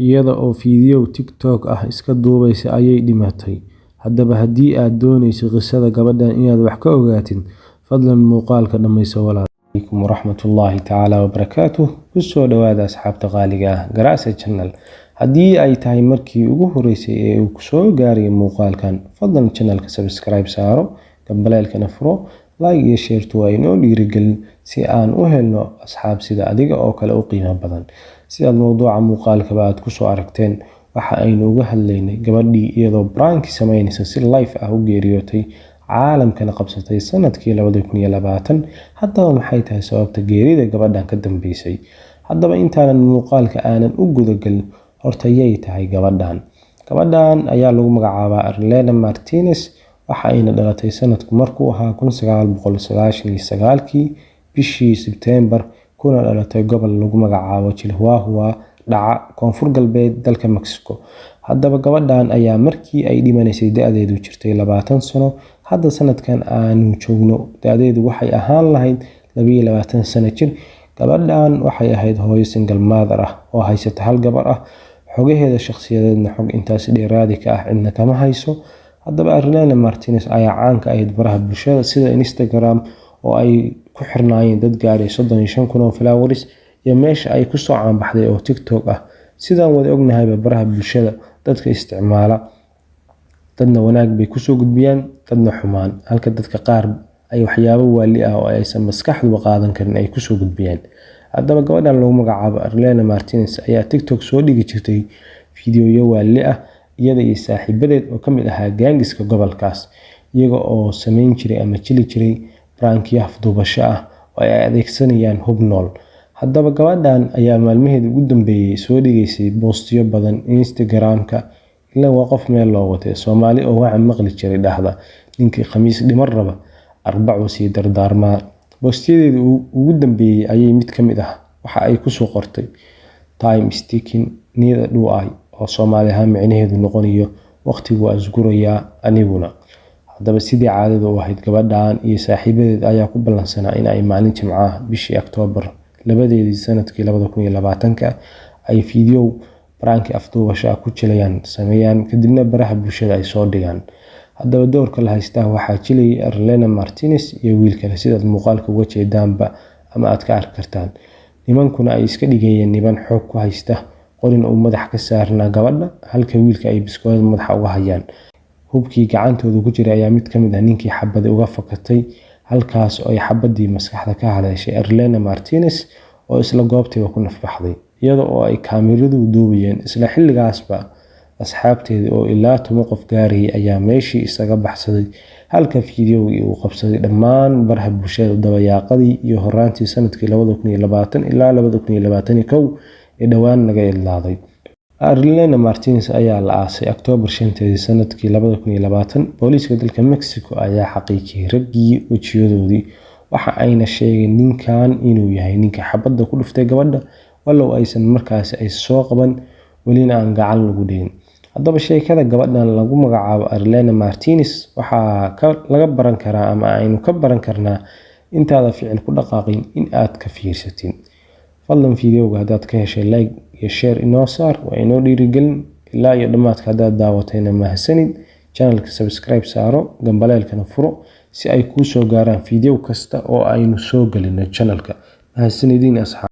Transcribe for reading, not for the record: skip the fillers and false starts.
iyada oo fiidiyoow TikTok ah iska duubaysa ayay dhimatay. Haddaba haddii aad doonayso qisada gabadhan inaad wax ka ogaatid, fadlan muuqaalka dhammayso walaal. Alaykum waraxmatullaahi tacaala wabarakaatuh. Kusoo dhawaada asxaabta qaaliga ah Garaase Channel. Haddii ay tahay markii ugu horeysay ee uu kusoo gaaray muuqaalkan, fadlan channelka subscribe saaro, gambaleelkana furo, like iyo share waa inoo dhiirigelin si aan u helno asxaab sida adiga oo kale u qiimo badan. Sidaad mowduuca muuqaalkaba aad kusoo aragteen, waxa aynu uga hadlaynay gabadhii iyadoo prank sameynaysa si live ah u geeriyootay, caalamkana qabsatay sanadkii 2020. Haddaba maxay tahay sababta geerida gabadhan ka dambeysay? Haddaba intaanan muuqaalka aanan u gudagelin, horta yay tahay gabadhan? Gabadhan ayaa lagu magacaabaa Arlene Martinez. Waxa ayna dhalatay sanadku markuu ahaa 1999 bishii Sebtembar, kuna dhalatay gobol lagu magacaabo Chihuahua dhaca koonfur galbeed dalka Mexico. Haddaba gabadhan ayaa markii ay dhimanaysay da'deedu jirtay 20 sano. Hadda sanadkan aanu joogno da'deedu waxay ahaan lahayd 22 sano jir. Gabadhan waxay ahayd hooyo single mother ah oo haysata hal gabar ah. Xogaheeda shakhsiyadeedna xog intaas dheeraadi ka ah cidna kama hayso. Haddaba Arlene Martinez ayaa caan ka ahayd baraha bulshada sida Instagram oo ay ku xirnaayeen dad gaaray 35,000 oo followers, iyo meesha ay ku soo caan baxday oo TikTok ah. Sidaan wada ognahay baraha bulshada dadka isticmaala dadna wanaag bay ku soo gudbiyaan, dadna xumaan, halka dadka qaar ay waxyaabo waali ah oo aysan maskaxdu qaadan karin ay ku soo gudbiyaan. Haddaba gabadhan lagu magacaabo Arlene Martinez ayaa TikTok soo dhigi jirtay fiidiyooyo waali ah iyada iyo saaxiibadeed oo ka mid ahaa gaangiska gobolkaas, iyaga oo sameyn jiray ama jili jiray prankyo afduubasho ah oo ay adeegsanayaan hub nool. Haddaba gabadhan ayaa maalmaheedii ugu dambeeyay soo dhigaysay boostiyo badan Instagram-ka. Ilaa waa qof meel loo watay Soomaali oo waxa maqli jiray dhahda ninkii khamiis dhiman raba arbaco sii dardaarmaa. Boostiyadeedii ugu dambeeyay ayay mid ka mid ah waxa ay ku soo qortay time is ticking neither do I, oo Soomaali ahaan micnaheedu noqonayo waqtigu waa isgurayaa aniguna. Haddaba sidii caadada u ahayd, gabadhan iyo saaxiibadeed ayaa ku ballansanaa in ay maalin Jimcaha bishii Oktoobar 2 sanadkii 2020 ay fiidiyoow prank afduubasho ku jilayaan sameeyaan, kadibna baraha bulshada ay soo dhigaan. Haddaba doorka la haystaa waxaa jilayay Arlene Martinez iyo wiil kale sidaad muuqaalka uga jeedaanba ama aad ka arki kartaan. Nimankuna ay iska dhigayeen niman xoog ku haysta, qorina uu madax ka saarnaa gabadha, halka wiilka ay biskood madaxa uga hayaan. Hubkii gacantooda ku jiray ayaa mid ka mid ah ninkii xabada uga fakatay, halkaas oo ay xabadii maskaxda ka haleeshay Arlene Martinez oo isla goobtiiba ku nafbaxday, iyada oo ay kaamiradu duubayeen. Isla xilligaasba asxaabteedii oo ilaa 10 qof gaarayay ayaa meeshii isaga baxsaday, halka fiidiyoowgii uu qabsaday dhammaan baraha bulshada dabayaaqadii iyo horaantii sanadkii 2020 ilaa 2021 ee dhowaan laga idlaaday. Arlene Martinez ayaa la aasay Oktoobar 5 sanadkii 2020. Booliiska dalka Mexico ayaa xaqiijiyay raggii wejiyadoodii, waxa ayna sheegeen ninkan inuu yahay ninka xabadda ku dhuftay gabadha, walow aysan markaasi ay soo qaban, welina aan gacan lagu dhigin. Haddaba sheekada gabadhan lagu magacaabo Arlene Martinez waxaa laga baran karaa ama aynu ka baran karnaa intaada ficil ku dhaqaaqin in aad ka fiirsatin. Fadlan fiidiyowga haddaad ka heshay like iyo share inoo saar, waa inoo dhiirigelin. Ilaa iyo dhammaadka haddaad daawatayna mahadsanid. Channelka subscribe saaro, gambaleelkana furo si ay kuu soo gaaraan fiidiyow kasta oo aynu soo gelino channelka. Mahadsanidin asxaab.